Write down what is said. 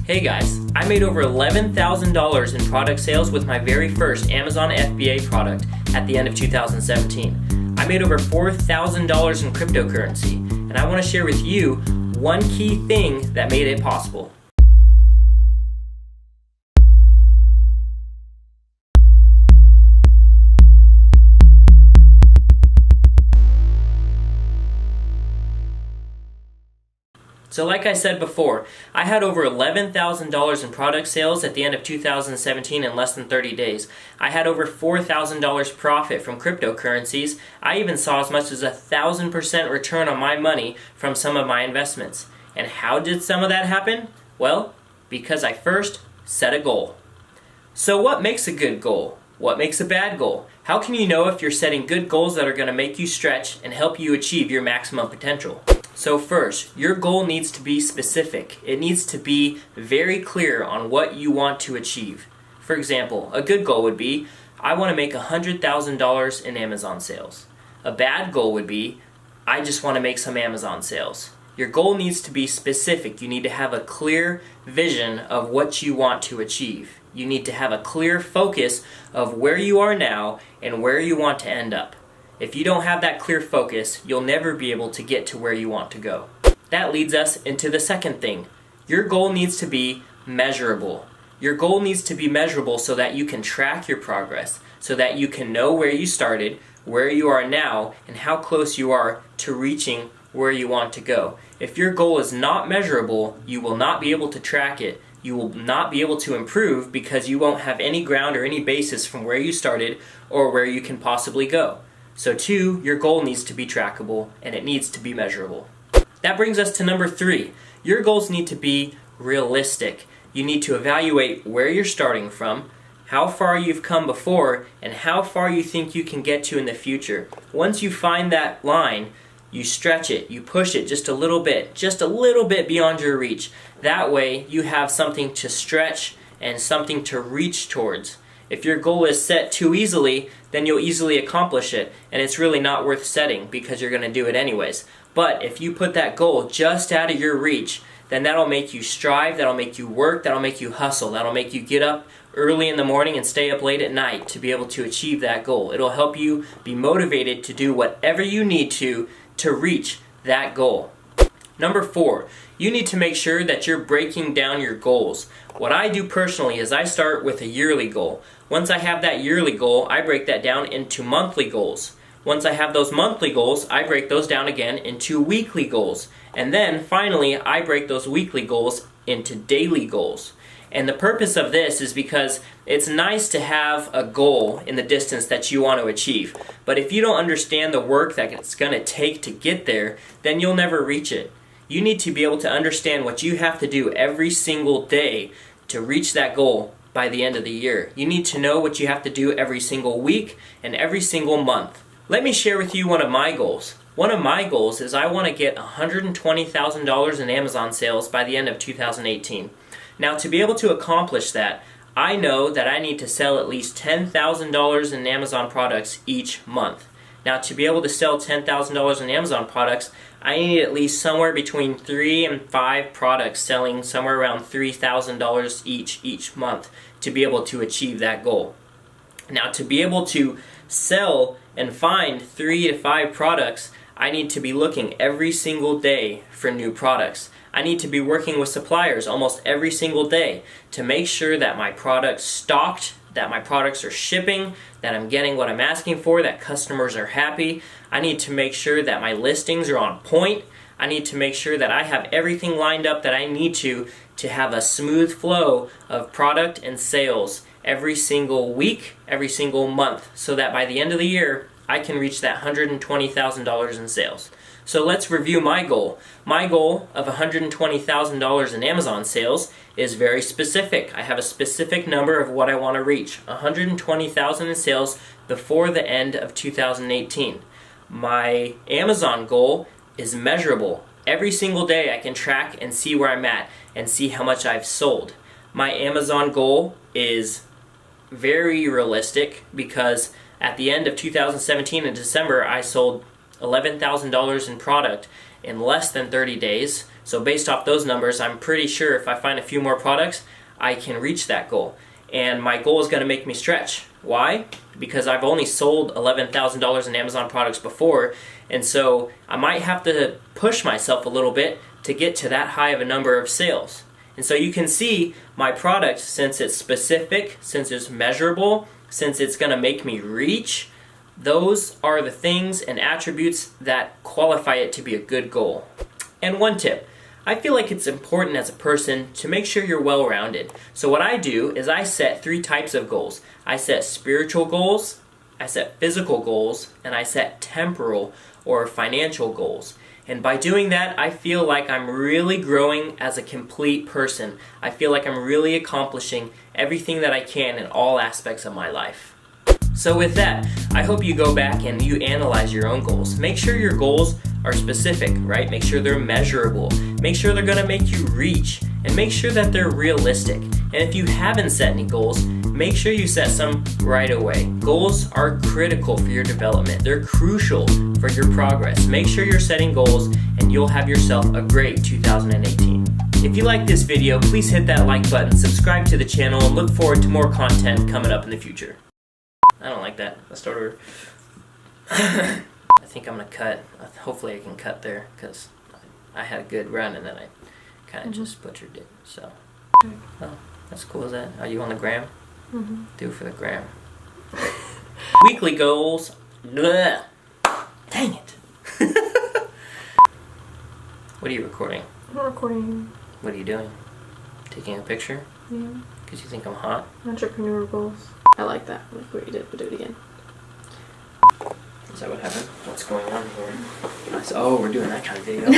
Hey guys, I made over $11,000 in product sales with my very first Amazon FBA product at the end of 2017. I made over $4,000 in cryptocurrency, and I want to share with you one key thing that made it possible. So like I said before, I had over $11,000 in product sales at the end of 2017 in less than 30 days. I had over $4,000 profit from cryptocurrencies. I even saw as much as 1,000% return on my money from some of my investments. And how did some of that happen? Well, because I first set a goal. So what makes a good goal? What makes a bad goal? How can you know if you're setting good goals that are going to make you stretch and help you achieve your maximum potential? So first, your goal needs to be specific. It needs to be very clear on what you want to achieve. For example, a good goal would be, I want to make $100,000 in Amazon sales. A bad goal would be, I just want to make some Amazon sales. Your goal needs to be specific. You need to have a clear vision of what you want to achieve. You need to have a clear focus of where you are now and where you want to end up. If you don't have that clear focus, you'll never be able to get to where you want to go. That leads us into the second thing. Your goal needs to be measurable. Your goal needs to be measurable so that you can track your progress, so that you can know where you started, where you are now, and how close you are to reaching where you want to go. If your goal is not measurable, you will not be able to track it. You will not be able to improve because you won't have any ground or any basis from where you started or where you can possibly go. So 2, your goal needs to be trackable and it needs to be measurable. That brings us to number 3. Your goals need to be realistic. You need to evaluate where you're starting from, how far you've come before, and how far you think you can get to in the future. Once you find that line, you stretch it, you push it just a little bit beyond your reach. That way you have something to stretch and something to reach towards. If your goal is set too easily, then you'll easily accomplish it, and it's really not worth setting because you're going to do it anyways. But if you put that goal just out of your reach, then that'll make you strive, that'll make you work, that'll make you hustle, that'll make you get up early in the morning and stay up late at night to be able to achieve that goal. It'll help you be motivated to do whatever you need to reach that goal. Number 4, you need to make sure that you're breaking down your goals. What I do personally is I start with a yearly goal. Once I have that yearly goal, I break that down into monthly goals. Once I have those monthly goals, I break those down again into weekly goals. And then finally, I break those weekly goals into daily goals. And the purpose of this is because it's nice to have a goal in the distance that you want to achieve. But if you don't understand the work that it's going to take to get there, then you'll never reach it. You need to be able to understand what you have to do every single day to reach that goal by the end of the year. You need to know what you have to do every single week and every single month. Let me share with you one of my goals. One of my goals is I want to get $120,000 in Amazon sales by the end of 2018. Now, to be able to accomplish that, I know that I need to sell at least $10,000 in Amazon products each month. Now, to be able to sell $10,000 in Amazon products, I need at least somewhere between 3 and 5 products selling somewhere around $3,000 each month to be able to achieve that goal. Now, to be able to sell and find 3 to 5 products, I need to be looking every single day for new products. I need to be working with suppliers almost every single day to make sure that my product's stocked, that my products are shipping, that I'm getting what I'm asking for, that customers are happy. I need to make sure that my listings are on point. I need to make sure that I have everything lined up that I need to have a smooth flow of product and sales every single week, every single month, so that by the end of the year, I can reach that $120,000 in sales. So let's review my goal. My goal of $120,000 in Amazon sales is very specific. I have a specific number of what I want to reach. $120,000 in sales before the end of 2018. My Amazon goal is measurable. Every single day I can track and see where I'm at and see how much I've sold. My Amazon goal is very realistic because at the end of 2017 in December, I sold $11,000 in product in less than 30 days So based off those numbers, I'm pretty sure if I find a few more products, I can reach that goal. And my goal is going to make me stretch. Why? Because I've only sold $11,000 in Amazon products before, and so I might have to push myself a little bit to get to that high of a number of sales. And so you can see my product, since it's specific, since it's measurable, since it's going to make me reach, those are the things and attributes that qualify it to be a good goal. And one tip, I feel like it's important as a person to make sure you're well-rounded. So what I do is I set 3 types of goals. I set spiritual goals, I set physical goals, and I set temporal or financial goals. And by doing that, I feel like I'm really growing as a complete person. I feel like I'm really accomplishing everything that I can in all aspects of my life. So with that, I hope you go back and you analyze your own goals. Make sure your goals are specific, right? Make sure they're measurable. Make sure they're going to make you reach. And make sure that they're realistic. And if you haven't set any goals, make sure you set some right away. Goals are critical for your development. They're crucial for your progress. Make sure you're setting goals and you'll have yourself a great 2018. If you like this video, please hit that like button, subscribe to the channel, and look forward to more content coming up in the future. I don't like that. Let's start over. I think I'm going to cut. Hopefully I can cut there because I had a good run and then I kind of just butchered it. So, oh, that's cool. Is that? Are you on the gram? Do it for the gram. Weekly goals. Blech. Dang it. What are you recording? I'm not recording. What are you doing? Taking a picture? Yeah. Because you think I'm hot? Entrepreneur goals. I like that. I like what you did, but do it again. Is that what happened? What's going on here? Oh, we're doing that kind of video.